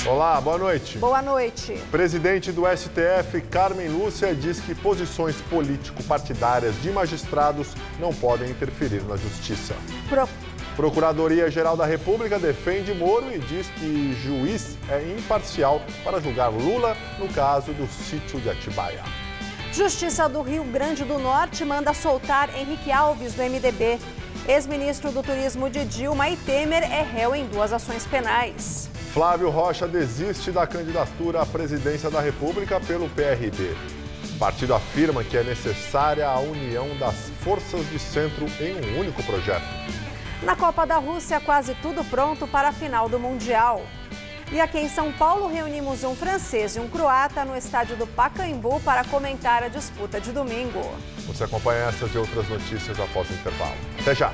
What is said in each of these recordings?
Olá, boa noite. Boa noite. Presidente do STF, Carmen Lúcia, diz que posições político-partidárias de magistrados não podem interferir na justiça. Procuradoria-Geral da República defende Moro e diz que juiz é imparcial para julgar Lula no caso do sítio de Atibaia. Justiça do Rio Grande do Norte manda soltar Henrique Alves, do MDB. Ex-ministro do Turismo de Dilma e Temer é réu em 2 ações penais. Flávio Rocha desiste da candidatura à presidência da República pelo PRB. O partido afirma que é necessária a união das forças de centro em um único projeto. Na Copa da Rússia, quase tudo pronto para a final do Mundial. E aqui em São Paulo, reunimos um francês e um croata no estádio do Pacaembu para comentar a disputa de domingo. Você acompanha essas e outras notícias após o intervalo. Até já!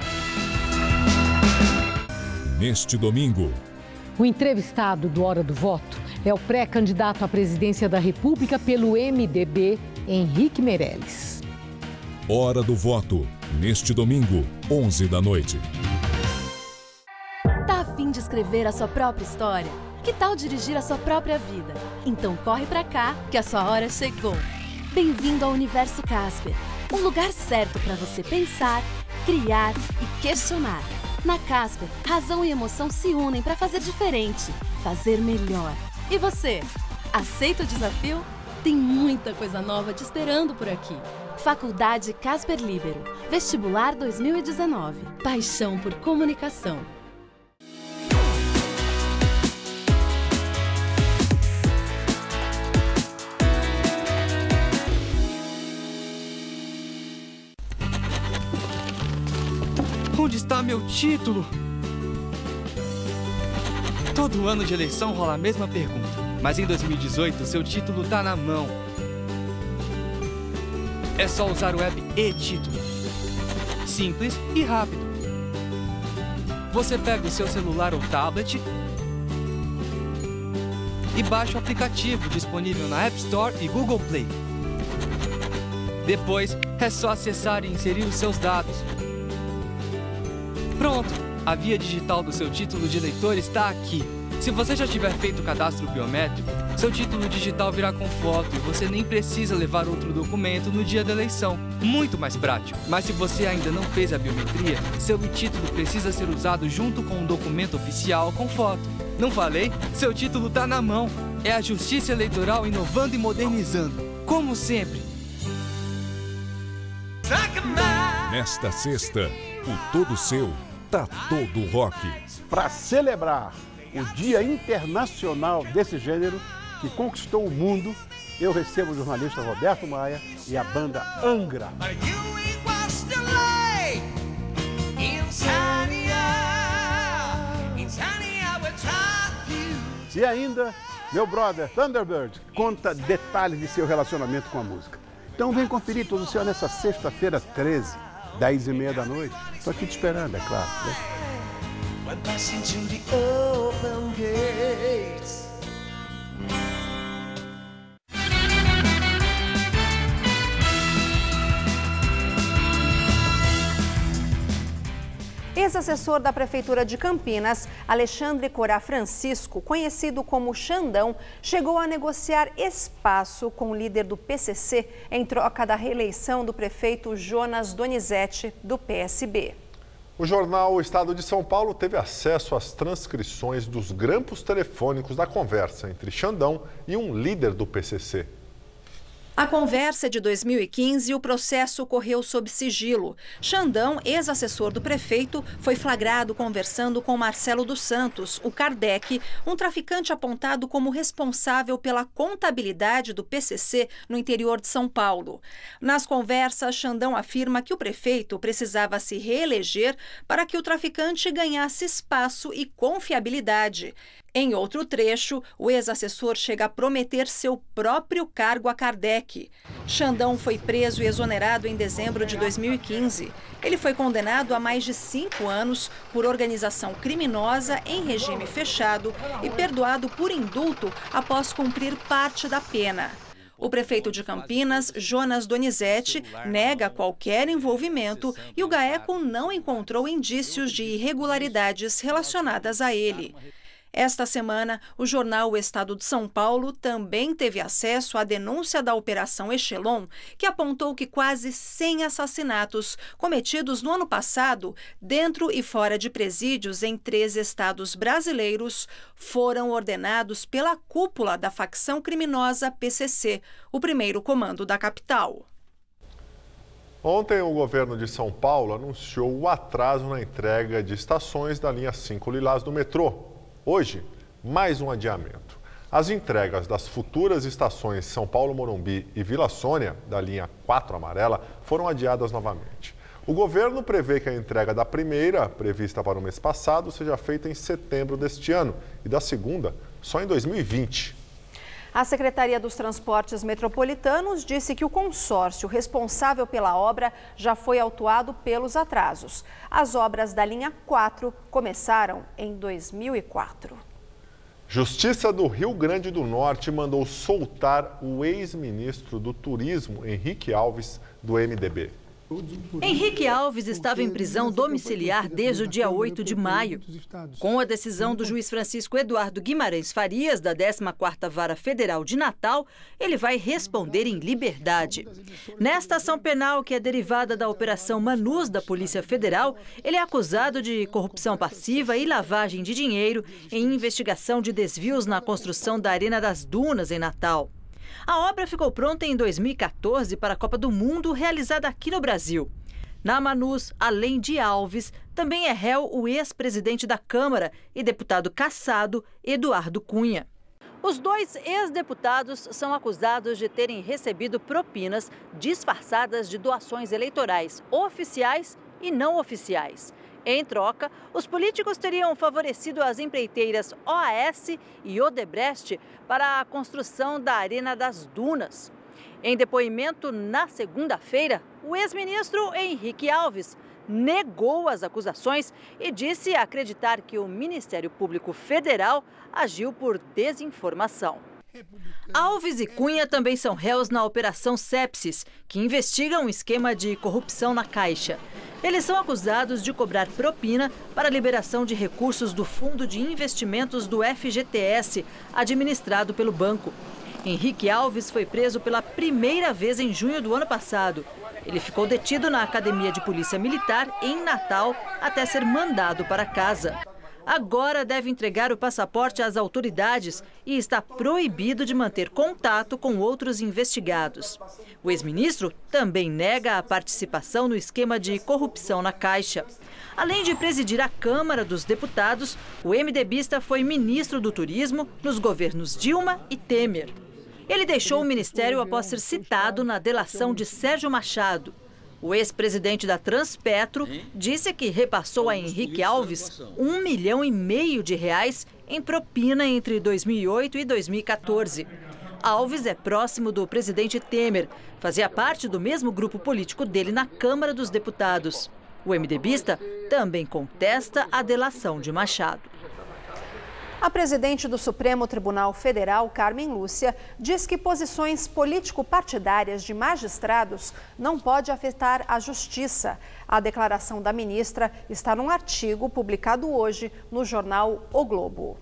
Neste domingo, o entrevistado do Hora do Voto é o pré-candidato à presidência da República pelo MDB, Henrique Meirelles. Hora do Voto, neste domingo, 11 da noite. Tá a fim de escrever a sua própria história? Que tal dirigir a sua própria vida? Então corre pra cá, que a sua hora chegou. Bem-vindo ao Universo Casper, um lugar certo para você pensar, criar e questionar. Na Casper, razão e emoção se unem para fazer diferente, fazer melhor. E você, aceita o desafio? Tem muita coisa nova te esperando por aqui. Faculdade Casper Líbero, Vestibular 2019. Paixão por comunicação. Onde está meu título? Todo ano de eleição rola a mesma pergunta, mas em 2018 seu título tá na mão. É só usar o app e-Título. Simples e rápido. Você pega o seu celular ou tablet e baixa o aplicativo disponível na App Store e Google Play. Depois, é só acessar e inserir os seus dados. Pronto! A via digital do seu título de eleitor está aqui. Se você já tiver feito o cadastro biométrico, seu título digital virá com foto e você nem precisa levar outro documento no dia da eleição. Muito mais prático. Mas se você ainda não fez a biometria, seu título precisa ser usado junto com um documento oficial com foto. Não falei? Seu título está na mão. É a Justiça Eleitoral inovando e modernizando. Como sempre. Nesta sexta, o Todo Seu tá todo rock. Para celebrar o Dia Internacional desse gênero que conquistou o mundo, eu recebo o jornalista Roberto Maia e a banda Angra. E ainda, meu brother Thunderbird conta detalhes de seu relacionamento com a música. Então vem conferir Todo Seu nessa sexta-feira 13, 10h30 da noite. Estou aqui te esperando, é claro. Né? Ex-assessor da Prefeitura de Campinas, Alexandre Corá Francisco, conhecido como Xandão, chegou a negociar espaço com o líder do PCC em troca da reeleição do prefeito Jonas Donizete, do PSB. O jornal Estado de São Paulo teve acesso às transcrições dos grampos telefônicos da conversa entre Xandão e um líder do PCC. A conversa é de 2015 e o processo ocorreu sob sigilo. Xandão, ex-assessor do prefeito, foi flagrado conversando com Marcelo dos Santos, o Kardec, um traficante apontado como responsável pela contabilidade do PCC no interior de São Paulo. Nas conversas, Xandão afirma que o prefeito precisava se reeleger para que o traficante ganhasse espaço e confiabilidade. Em outro trecho, o ex-assessor chega a prometer seu próprio cargo a Kardec. Xandão foi preso e exonerado em dezembro de 2015. Ele foi condenado a mais de 5 anos por organização criminosa em regime fechado e perdoado por indulto após cumprir parte da pena. O prefeito de Campinas, Jonas Donizete, nega qualquer envolvimento e o GAECO não encontrou indícios de irregularidades relacionadas a ele. Esta semana, o jornal O Estado de São Paulo também teve acesso à denúncia da Operação Echelon, que apontou que quase 100 assassinatos cometidos no ano passado, dentro e fora de presídios em 3 estados brasileiros, foram ordenados pela cúpula da facção criminosa PCC, o primeiro comando da capital. Ontem, o governo de São Paulo anunciou o atraso na entrega de estações da linha 5 Lilás do metrô. Hoje, mais um adiamento. As entregas das futuras estações São Paulo Morumbi e Vila Sônia, da linha 4 amarela, foram adiadas novamente. O governo prevê que a entrega da primeira, prevista para o mês passado, seja feita em setembro deste ano e da segunda só em 2020. A Secretaria dos Transportes Metropolitanos disse que o consórcio responsável pela obra já foi autuado pelos atrasos. As obras da linha 4 começaram em 2004. Justiça do Rio Grande do Norte mandou soltar o ex-ministro do Turismo, Henrique Alves, do MDB. Henrique Alves estava em prisão domiciliar desde o dia 8 de maio. Com a decisão do juiz Francisco Eduardo Guimarães Farias, da 14ª Vara Federal de Natal, ele vai responder em liberdade. Nesta ação penal, que é derivada da Operação Manus da Polícia Federal, ele é acusado de corrupção passiva e lavagem de dinheiro em investigação de desvios na construção da Arena das Dunas, em Natal. A obra ficou pronta em 2014 para a Copa do Mundo, realizada aqui no Brasil. Na Manus, além de Alves, também é réu o ex-presidente da Câmara e deputado cassado, Eduardo Cunha. Os 2 ex-deputados são acusados de terem recebido propinas disfarçadas de doações eleitorais oficiais e não oficiais. Em troca, os políticos teriam favorecido as empreiteiras OAS e Odebrecht para a construção da Arena das Dunas. Em depoimento na segunda-feira, o ex-ministro Henrique Alves negou as acusações e disse acreditar que o Ministério Público Federal agiu por desinformação. Alves e Cunha também são réus na Operação Sepsis, que investiga um esquema de corrupção na Caixa. Eles são acusados de cobrar propina para a liberação de recursos do Fundo de Investimentos do FGTS, administrado pelo banco. Henrique Alves foi preso pela primeira vez em junho do ano passado. Ele ficou detido na Academia de Polícia Militar, em Natal, até ser mandado para casa. Agora deve entregar o passaporte às autoridades e está proibido de manter contato com outros investigados. O ex-ministro também nega a participação no esquema de corrupção na Caixa. Além de presidir a Câmara dos Deputados, o MDBista foi ministro do Turismo nos governos Dilma e Temer. Ele deixou o ministério após ser citado na delação de Sérgio Machado. O ex-presidente da Transpetro disse que repassou a Henrique Alves R$1,5 milhão em propina entre 2008 e 2014. Alves é próximo do presidente Temer, fazia parte do mesmo grupo político dele na Câmara dos Deputados. O MDBista também contesta a delação de Machado. A presidente do Supremo Tribunal Federal, Carmen Lúcia, diz que posições político-partidárias de magistrados não pode afetar a justiça. A declaração da ministra está num artigo publicado hoje no jornal O Globo.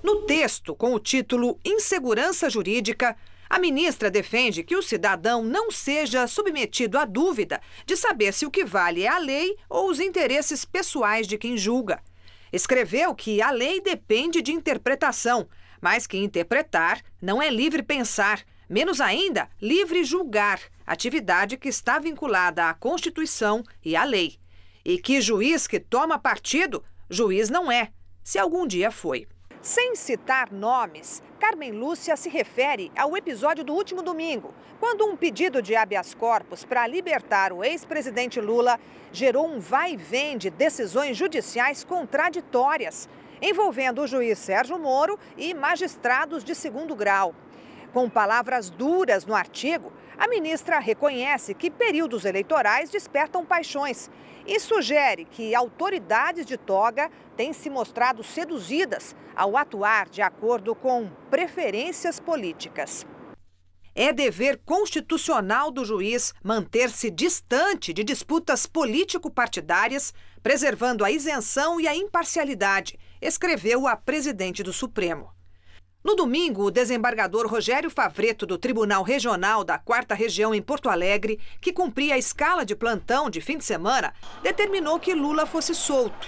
No texto, com o título Insegurança Jurídica, a ministra defende que o cidadão não seja submetido à dúvida de saber se o que vale é a lei ou os interesses pessoais de quem julga. Escreveu que a lei depende de interpretação, mas que interpretar não é livre pensar, menos ainda livre julgar, atividade que está vinculada à Constituição e à lei. E que juiz que toma partido, juiz não é, se algum dia foi. Sem citar nomes, Carmen Lúcia se refere ao episódio do último domingo, quando um pedido de habeas corpus para libertar o ex-presidente Lula gerou um vai e vem de decisões judiciais contraditórias, envolvendo o juiz Sérgio Moro e magistrados de segundo grau. Com palavras duras no artigo, a ministra reconhece que períodos eleitorais despertam paixões e sugere que autoridades de toga têm se mostrado seduzidas ao atuar de acordo com preferências políticas. É dever constitucional do juiz manter-se distante de disputas político-partidárias, preservando a isenção e a imparcialidade escreveu a presidente do Supremo. No domingo, o desembargador Rogério Favretto, do Tribunal Regional da 4ª Região em Porto Alegre, que cumpria a escala de plantão de fim de semana, determinou que Lula fosse solto.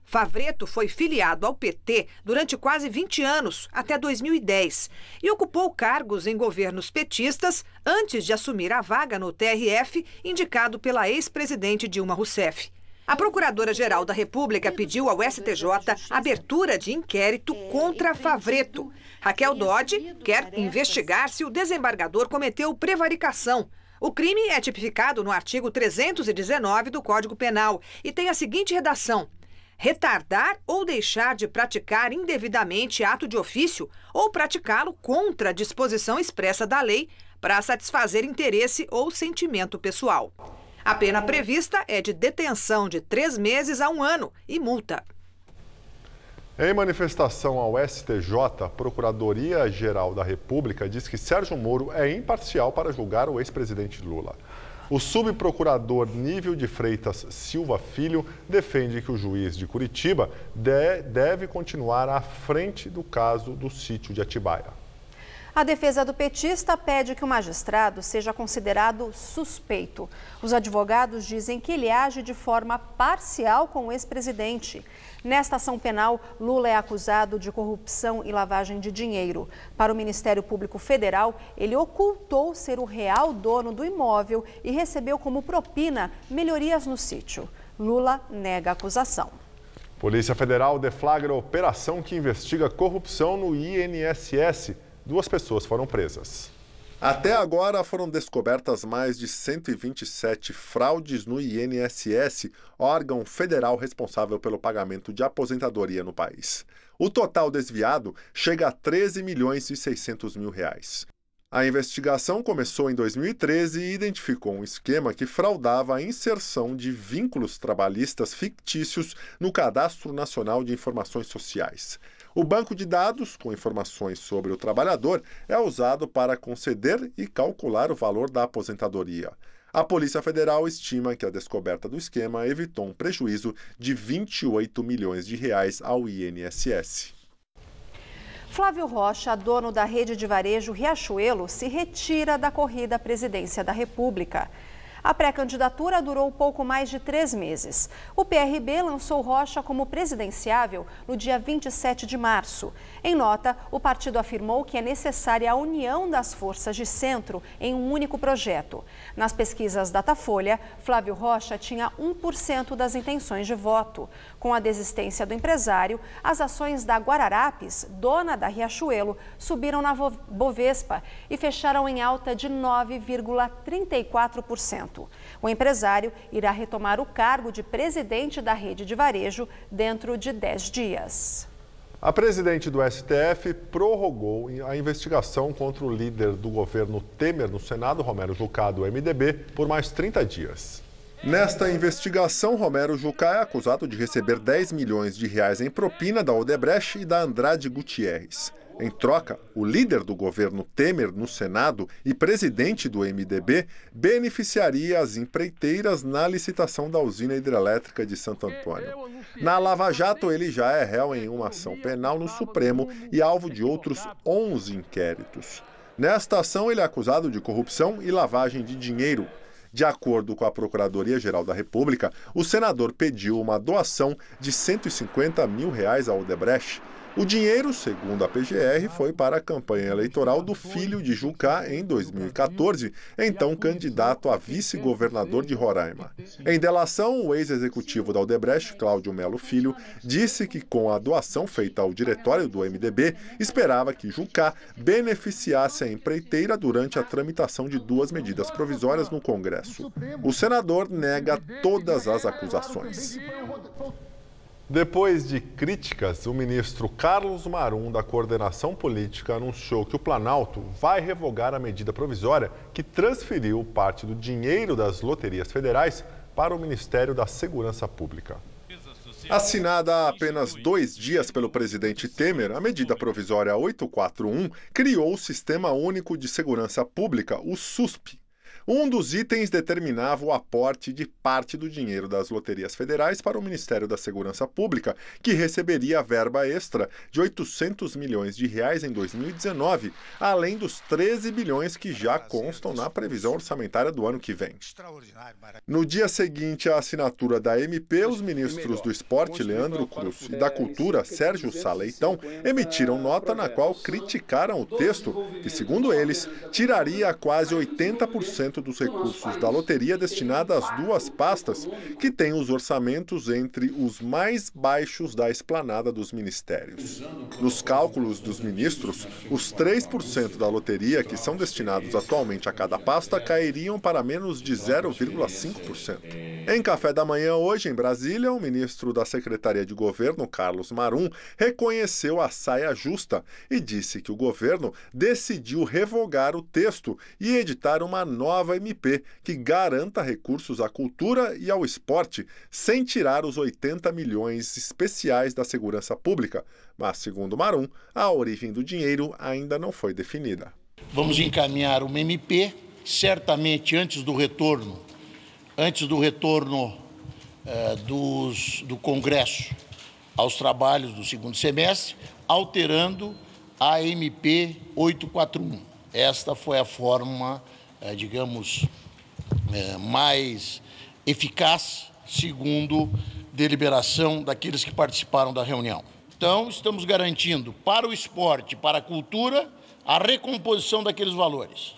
Favretto foi filiado ao PT durante quase 20 anos, até 2010, e ocupou cargos em governos petistas antes de assumir a vaga no TRF, indicado pela ex-presidente Dilma Rousseff. A Procuradora-Geral da República pediu ao STJ abertura de inquérito contra Favretto. Raquel Dodge quer investigar se o desembargador cometeu prevaricação. O crime é tipificado no artigo 319 do Código Penal e tem a seguinte redação: retardar ou deixar de praticar indevidamente ato de ofício ou praticá-lo contra a disposição expressa da lei para satisfazer interesse ou sentimento pessoal. A pena prevista é de detenção de 3 meses a 1 ano e multa. Em manifestação ao STJ, a Procuradoria-Geral da República diz que Sérgio Moro é imparcial para julgar o ex-presidente Lula. O subprocurador Nível de Freitas Silva Filho defende que o juiz de Curitiba deve continuar à frente do caso do sítio de Atibaia. A defesa do petista pede que o magistrado seja considerado suspeito. Os advogados dizem que ele age de forma parcial com o ex-presidente. Nesta ação penal, Lula é acusado de corrupção e lavagem de dinheiro. Para o Ministério Público Federal, ele ocultou ser o real dono do imóvel e recebeu como propina melhorias no sítio. Lula nega a acusação. Polícia Federal deflagra operação que investiga corrupção no INSS. 2 pessoas foram presas. Até agora foram descobertas mais de 127 fraudes no INSS, órgão federal responsável pelo pagamento de aposentadoria no país. O total desviado chega a 13 milhões e 600 mil reais. A investigação começou em 2013 e identificou um esquema que fraudava a inserção de vínculos trabalhistas fictícios no Cadastro Nacional de Informações Sociais. O banco de dados, com informações sobre o trabalhador, é usado para conceder e calcular o valor da aposentadoria. A Polícia Federal estima que a descoberta do esquema evitou um prejuízo de 28 milhões de reais ao INSS. Flávio Rocha, dono da rede de varejo Riachuelo, se retira da corrida à presidência da República. A pré-candidatura durou pouco mais de 3 meses. O PRB lançou Rocha como presidenciável no dia 27 de março. Em nota, o partido afirmou que é necessária a união das forças de centro em um único projeto. Nas pesquisas Datafolha, Flávio Rocha tinha 1% das intenções de voto. Com a desistência do empresário, as ações da Guararapes, dona da Riachuelo, subiram na Bovespa e fecharam em alta de 9,34%. O empresário irá retomar o cargo de presidente da rede de varejo dentro de 10 dias. A presidente do STF prorrogou a investigação contra o líder do governo Temer no Senado, Romero Jucá, do MDB, por mais 30 dias. Nesta investigação, Romero Jucá é acusado de receber 10 milhões de reais em propina da Odebrecht e da Andrade Gutierrez. Em troca, o líder do governo Temer no Senado e presidente do MDB beneficiaria as empreiteiras na licitação da usina hidrelétrica de Santo Antônio. Na Lava Jato, ele já é réu em uma ação penal no Supremo e alvo de outros 11 inquéritos. Nesta ação, ele é acusado de corrupção e lavagem de dinheiro. De acordo com a Procuradoria-Geral da República, o senador pediu uma doação de 150 mil reais à Odebrecht. O dinheiro, segundo a PGR, foi para a campanha eleitoral do filho de Jucá em 2014, então candidato a vice-governador de Roraima. Em delação, o ex-executivo da Odebrecht, Cláudio Melo Filho, disse que com a doação feita ao diretório do MDB, esperava que Jucá beneficiasse a empreiteira durante a tramitação de 2 medidas provisórias no Congresso. O senador nega todas as acusações. Depois de críticas, o ministro Carlos Marum, da Coordenação Política, anunciou que o Planalto vai revogar a medida provisória que transferiu parte do dinheiro das loterias federais para o Ministério da Segurança Pública. Assinada há apenas 2 dias pelo presidente Temer, a medida provisória 841 criou o Sistema Único de Segurança Pública, o SUSP. Um dos itens determinava o aporte de parte do dinheiro das loterias federais para o Ministério da Segurança Pública, que receberia verba extra de 800 milhões de reais em 2019, além dos 13 bilhões que já constam na previsão orçamentária do ano que vem. No dia seguinte à assinatura da MP, os ministros do Esporte, Leandro Cruz, e da Cultura, Sérgio Sá Leitão, emitiram nota na qual criticaram o texto, que, segundo eles, tiraria quase 80% dos recursos da loteria destinada às duas pastas, que têm os orçamentos entre os mais baixos da esplanada dos ministérios. Nos cálculos dos ministros, os 3% da loteria que são destinados atualmente a cada pasta cairiam para menos de 0,5%. Em café da manhã hoje, em Brasília, o ministro da Secretaria de Governo, Carlos Marum, reconheceu a saia justa e disse que o governo decidiu revogar o texto e editar uma nova MP que garanta recursos à cultura e ao esporte, sem tirar os 80 milhões especiais da segurança pública. Mas, segundo Marum, a origem do dinheiro ainda não foi definida. Vamos encaminhar uma MP, certamente antes do retorno do Congresso aos trabalhos do segundo semestre, alterando a MP 841. Esta foi a forma, mais eficaz, segundo deliberação daqueles que participaram da reunião. Então, estamos garantindo para o esporte, para a cultura, a recomposição daqueles valores.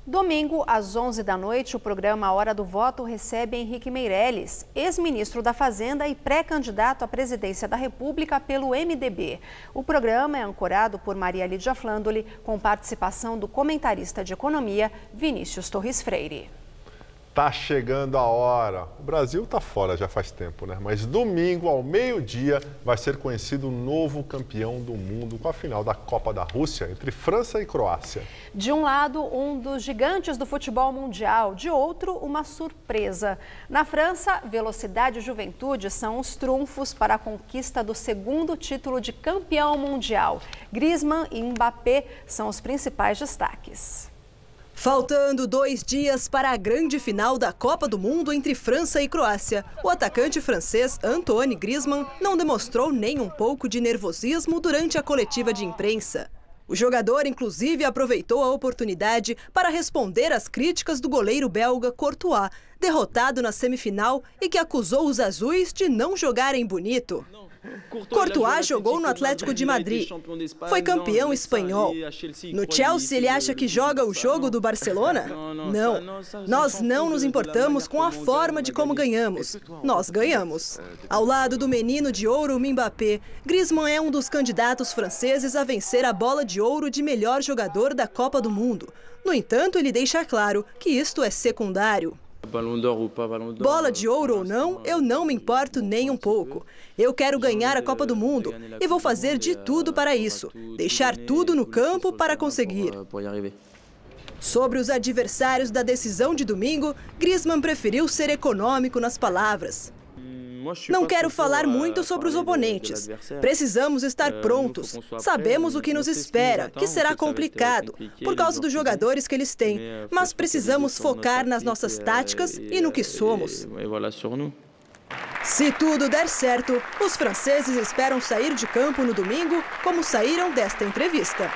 Domingo, às 11 da noite, o programa Hora do Voto recebe Henrique Meirelles, ex-ministro da Fazenda e pré-candidato à presidência da República pelo MDB. O programa é ancorado por Maria Lídia Flandoli, com participação do comentarista de economia, Vinícius Torres Freire. Tá chegando a hora. O Brasil tá fora já faz tempo, né? Mas domingo, ao meio-dia, vai ser conhecido o novo campeão do mundo com a final da Copa da Rússia entre França e Croácia. De um lado, um dos gigantes do futebol mundial, de outro, uma surpresa. Na França, velocidade e juventude são os trunfos para a conquista do segundo título de campeão mundial. Griezmann e Mbappé são os principais destaques. Faltando 2 dias para a grande final da Copa do Mundo entre França e Croácia, o atacante francês Antoine Griezmann não demonstrou nem um pouco de nervosismo durante a coletiva de imprensa. O jogador, inclusive, aproveitou a oportunidade para responder às críticas do goleiro belga Courtois, derrotado na semifinal e que acusou os azuis de não jogarem bonito. Courtois jogou no Atlético de Madrid, foi campeão espanhol. No Chelsea ele acha que joga o jogo do Barcelona? Não, nós não nos importamos com a forma de como ganhamos, nós ganhamos. Ao lado do menino de ouro Mbappé, Griezmann é um dos candidatos franceses a vencer a bola de ouro de melhor jogador da Copa do Mundo. No entanto, ele deixa claro que isto é secundário. Bola de ouro ou não, eu não me importo nem um pouco. Eu quero ganhar a Copa do Mundo e vou fazer de tudo para isso. Deixar tudo no campo para conseguir. Sobre os adversários da decisão de domingo, Griezmann preferiu ser econômico nas palavras. Não quero falar muito sobre os oponentes. Precisamos estar prontos. Sabemos o que nos espera, que será complicado, por causa dos jogadores que eles têm. Mas precisamos focar nas nossas táticas e no que somos. Se tudo der certo, os franceses esperam sair de campo no domingo como saíram desta entrevista.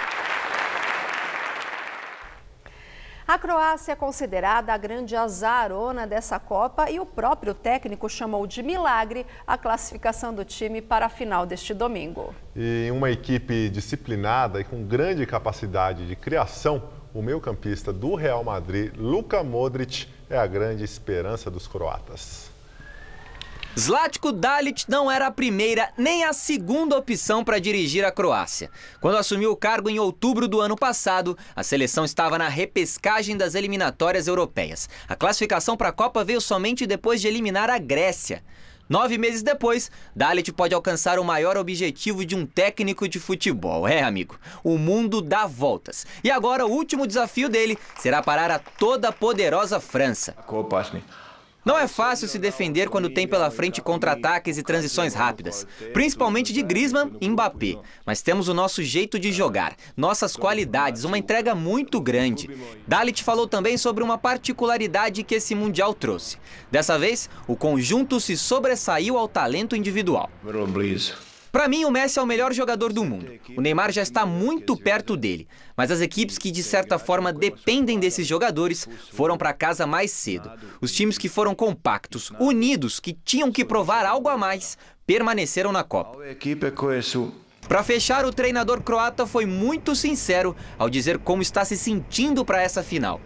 A Croácia é considerada a grande azarona dessa Copa e o próprio técnico chamou de milagre a classificação do time para a final deste domingo. E uma equipe disciplinada e com grande capacidade de criação, o meio-campista do Real Madrid, Luka Modric, é a grande esperança dos croatas. Zlatko Dalic não era a primeira nem a segunda opção para dirigir a Croácia. Quando assumiu o cargo em outubro do ano passado, a seleção estava na repescagem das eliminatórias europeias. A classificação para a Copa veio somente depois de eliminar a Grécia. 9 meses depois, Dalic pode alcançar o maior objetivo de um técnico de futebol. É, amigo, o mundo dá voltas. E agora o último desafio dele será parar a toda poderosa França. Não é fácil se defender quando tem pela frente contra-ataques e transições rápidas, principalmente de Griezmann e Mbappé. Mas temos o nosso jeito de jogar, nossas qualidades, uma entrega muito grande. Dalit falou também sobre uma particularidade que esse Mundial trouxe. Dessa vez, o conjunto se sobressaiu ao talento individual. Para mim, o Messi é o melhor jogador do mundo. O Neymar já está muito perto dele. Mas as equipes que, de certa forma, dependem desses jogadores foram para casa mais cedo. Os times que foram compactos, unidos, que tinham que provar algo a mais, permaneceram na Copa. Para fechar, o treinador croata foi muito sincero ao dizer como está se sentindo para essa final.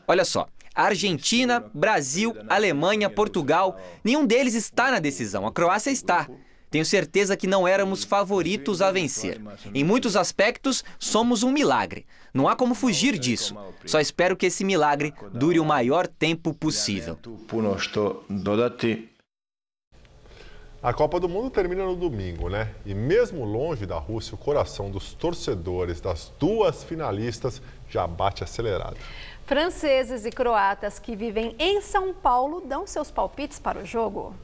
Olha só. Argentina, Brasil, Alemanha, Portugal, nenhum deles está na decisão. A Croácia está. Tenho certeza que não éramos favoritos a vencer. Em muitos aspectos, somos um milagre. Não há como fugir disso. Só espero que esse milagre dure o maior tempo possível. A Copa do Mundo termina no domingo, né? E mesmo longe da Rússia, o coração dos torcedores das duas finalistas já bate acelerado. Franceses e croatas que vivem em São Paulo dão seus palpites para o jogo.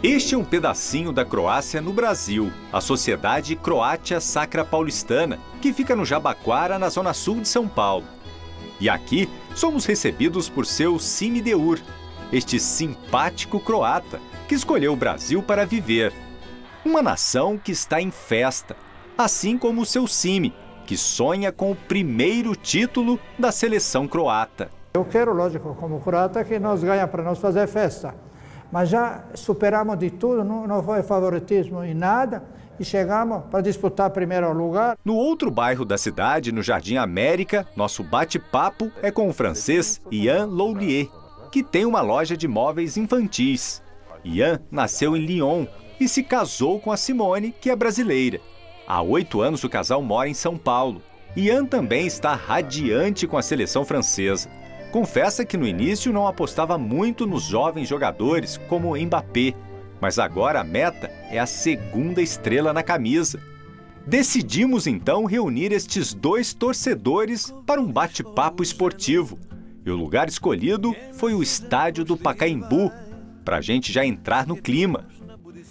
Este é um pedacinho da Croácia no Brasil, a Sociedade Croátia Sacra Paulistana, que fica no Jabaquara, na zona sul de São Paulo. E aqui somos recebidos por seu Sime Deur, este simpático croata que escolheu o Brasil para viver. Uma nação que está em festa, assim como o seu Sime, que sonha com o primeiro título da seleção croata. Eu quero, lógico, como croata, que nós ganhamos para nós fazer festa. Mas já superamos de tudo, não foi favoritismo em nada e chegamos para disputar primeiro lugar. No outro bairro da cidade, no Jardim América, nosso bate-papo é com o francês Ian Loulier, que tem uma loja de móveis infantis. Ian nasceu em Lyon e se casou com a Simone, que é brasileira. Há 8 anos o casal mora em São Paulo. Ian também está radiante com a seleção francesa. Confessa que no início não apostava muito nos jovens jogadores como Mbappé, mas agora a meta é a segunda estrela na camisa. Decidimos então reunir estes dois torcedores para um bate-papo esportivo. E o lugar escolhido foi o estádio do Pacaembu, para a gente já entrar no clima.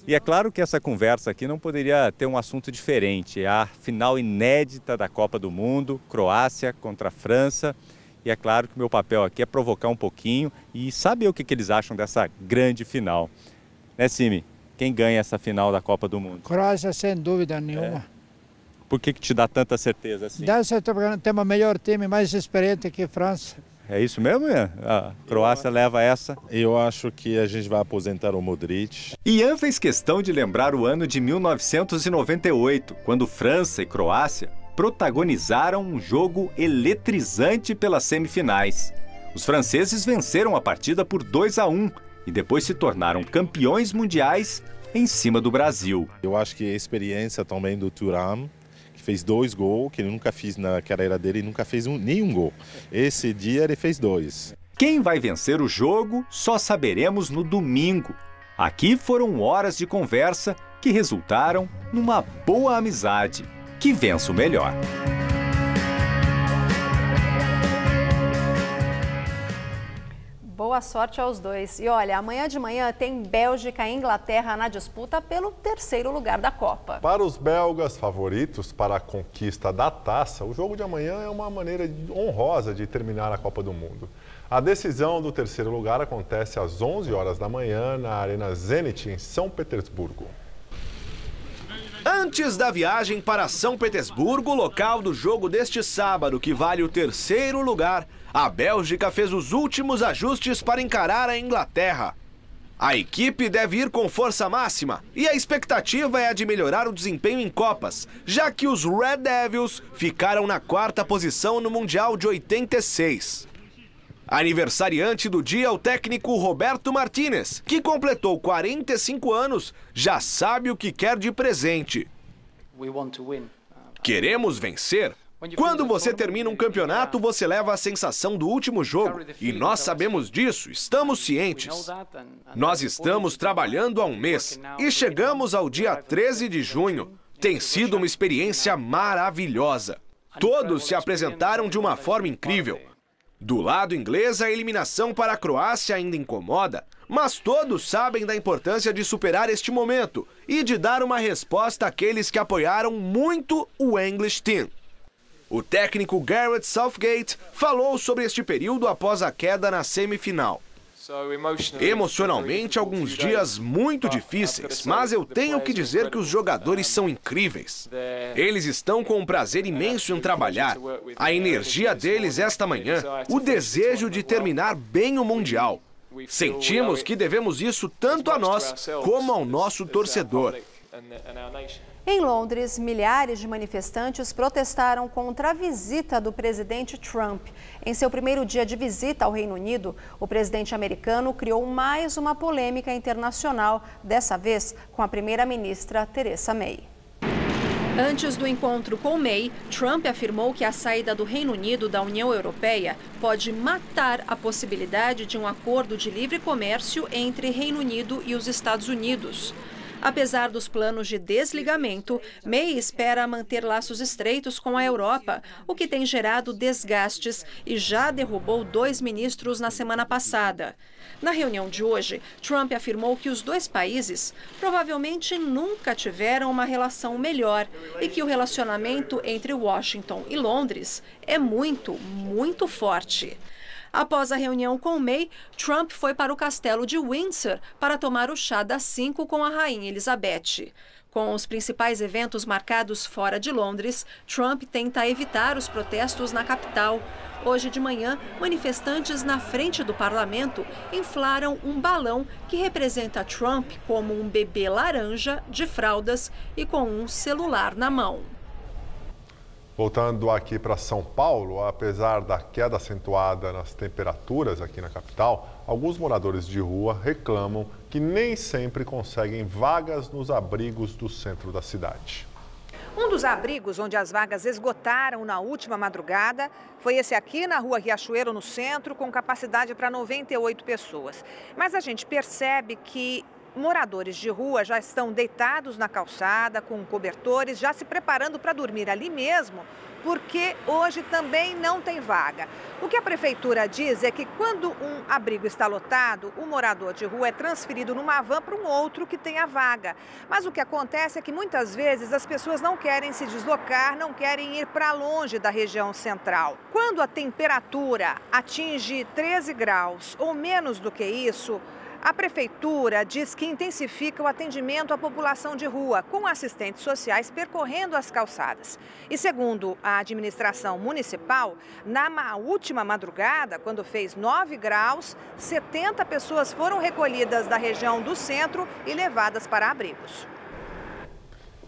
E é claro que essa conversa aqui não poderia ter um assunto diferente. É a final inédita da Copa do Mundo, Croácia contra a França. E é claro que o meu papel aqui é provocar um pouquinho e saber o que eles acham dessa grande final. Né, Sime? Quem ganha essa final da Copa do Mundo? Croácia, sem dúvida nenhuma. Por que te dá tanta certeza assim? Dá certeza porque temos o melhor time, mais experiente que a França. É isso mesmo, Ian? A Croácia leva essa? Eu acho que a gente vai aposentar o Modric. Ian fez questão de lembrar o ano de 1998, quando França e Croácia protagonizaram um jogo eletrizante pelas semifinais. Os franceses venceram a partida por 2-1 e depois se tornaram campeões mundiais em cima do Brasil. Eu acho que a experiência também do Thuram, que fez 2 gols, que ele nunca fez na carreira dele, e nunca fez nenhum gol. Esse dia ele fez 2. Quem vai vencer o jogo só saberemos no domingo. Aqui foram horas de conversa que resultaram numa boa amizade. Que vença o melhor. Boa sorte aos dois. E olha, amanhã de manhã tem Bélgica e Inglaterra na disputa pelo 3º lugar da Copa. Para os belgas favoritos para a conquista da taça, o jogo de amanhã é uma maneira honrosa de terminar a Copa do Mundo. A decisão do 3º lugar acontece às 11 horas da manhã na Arena Zenit, em São Petersburgo. Antes da viagem para São Petersburgo, local do jogo deste sábado, que vale o 3º lugar, a Bélgica fez os últimos ajustes para encarar a Inglaterra. A equipe deve ir com força máxima e a expectativa é a de melhorar o desempenho em Copas, já que os Red Devils ficaram na 4ª posição no Mundial de 86. Aniversariante do dia, o técnico Roberto Martínez, que completou 45 anos, já sabe o que quer de presente. Queremos vencer. Quando você termina um campeonato, você leva a sensação do último jogo. E nós sabemos disso, estamos cientes. Nós estamos trabalhando há um mês e chegamos ao dia 13 de junho. Tem sido uma experiência maravilhosa. Todos se apresentaram de uma forma incrível. Do lado inglês, a eliminação para a Croácia ainda incomoda, mas todos sabem da importância de superar este momento e de dar uma resposta àqueles que apoiaram muito o English Team. O técnico Gareth Southgate falou sobre este período após a queda na semifinal. Emocionalmente, alguns dias muito difíceis, mas eu tenho que dizer que os jogadores são incríveis. Eles estão com um prazer imenso em trabalhar. A energia deles esta manhã, o desejo de terminar bem o Mundial. Sentimos que devemos isso tanto a nós como ao nosso torcedor. Em Londres, milhares de manifestantes protestaram contra a visita do presidente Trump. Em seu primeiro dia de visita ao Reino Unido, o presidente americano criou mais uma polêmica internacional, dessa vez com a primeira-ministra Theresa May. Antes do encontro com May, Trump afirmou que a saída do Reino Unido da União Europeia pode matar a possibilidade de um acordo de livre comércio entre Reino Unido e os Estados Unidos. Apesar dos planos de desligamento, May espera manter laços estreitos com a Europa, o que tem gerado desgastes e já derrubou 2 ministros na semana passada. Na reunião de hoje, Trump afirmou que os 2 países provavelmente nunca tiveram uma relação melhor e que o relacionamento entre Washington e Londres é muito, muito forte. Após a reunião com May, Trump foi para o castelo de Windsor para tomar o chá das 5 com a rainha Elizabeth. Com os principais eventos marcados fora de Londres, Trump tenta evitar os protestos na capital. Hoje de manhã, manifestantes na frente do parlamento inflaram um balão que representa Trump como um bebê laranja de fraldas e com um celular na mão. Voltando aqui para São Paulo, apesar da queda acentuada nas temperaturas aqui na capital, alguns moradores de rua reclamam que nem sempre conseguem vagas nos abrigos do centro da cidade. Um dos abrigos onde as vagas esgotaram na última madrugada foi esse aqui na Rua Riachuelo, no centro, com capacidade para 98 pessoas. Mas a gente percebe que moradores de rua já estão deitados na calçada, com cobertores, já se preparando para dormir ali mesmo, porque hoje também não tem vaga. O que a prefeitura diz é que quando um abrigo está lotado, o morador de rua é transferido numa van para um outro que tenha vaga. Mas o que acontece é que muitas vezes as pessoas não querem se deslocar, não querem ir para longe da região central. Quando a temperatura atinge 13 graus ou menos do que isso, a prefeitura diz que intensifica o atendimento à população de rua, com assistentes sociais percorrendo as calçadas. E segundo a administração municipal, na última madrugada, quando fez 9 graus, 70 pessoas foram recolhidas da região do centro e levadas para abrigos.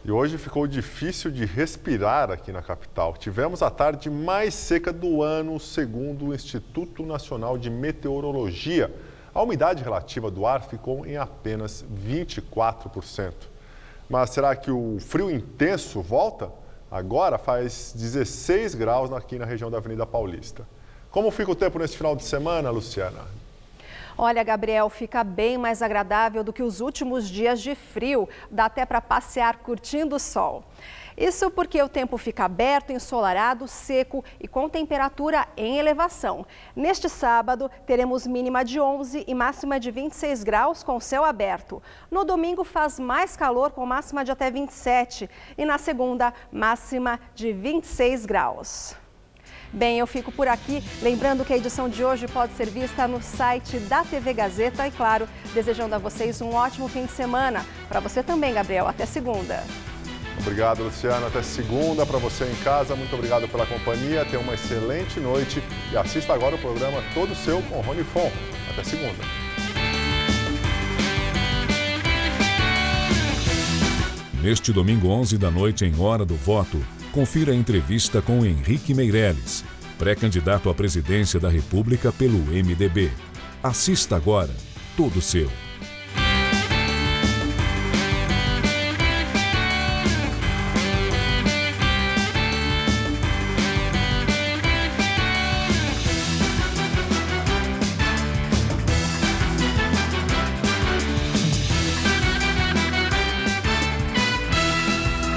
E hoje ficou difícil de respirar aqui na capital. Tivemos a tarde mais seca do ano, segundo o Instituto Nacional de Meteorologia. A umidade relativa do ar ficou em apenas 24%. Mas será que o frio intenso volta? Agora faz 16 graus aqui na região da Avenida Paulista. Como fica o tempo nesse final de semana, Luciana? Olha, Gabriel, fica bem mais agradável do que os últimos dias de frio. Dá até para passear curtindo o sol. Isso porque o tempo fica aberto, ensolarado, seco e com temperatura em elevação. Neste sábado, teremos mínima de 11 e máxima de 26 graus com céu aberto. No domingo, faz mais calor com máxima de até 27 e na segunda, máxima de 26 graus. Bem, eu fico por aqui, lembrando que a edição de hoje pode ser vista no site da TV Gazeta e, claro, desejando a vocês um ótimo fim de semana. Para você também, Gabriel. Até segunda. Obrigado, Luciana. Até segunda para você em casa. Muito obrigado pela companhia. Tenha uma excelente noite e assista agora o programa Todo Seu com Rony Fon. Até segunda. Neste domingo 11 da noite, em Hora do Voto, confira a entrevista com Henrique Meirelles, pré-candidato à presidência da República pelo MDB. Assista agora Todo Seu.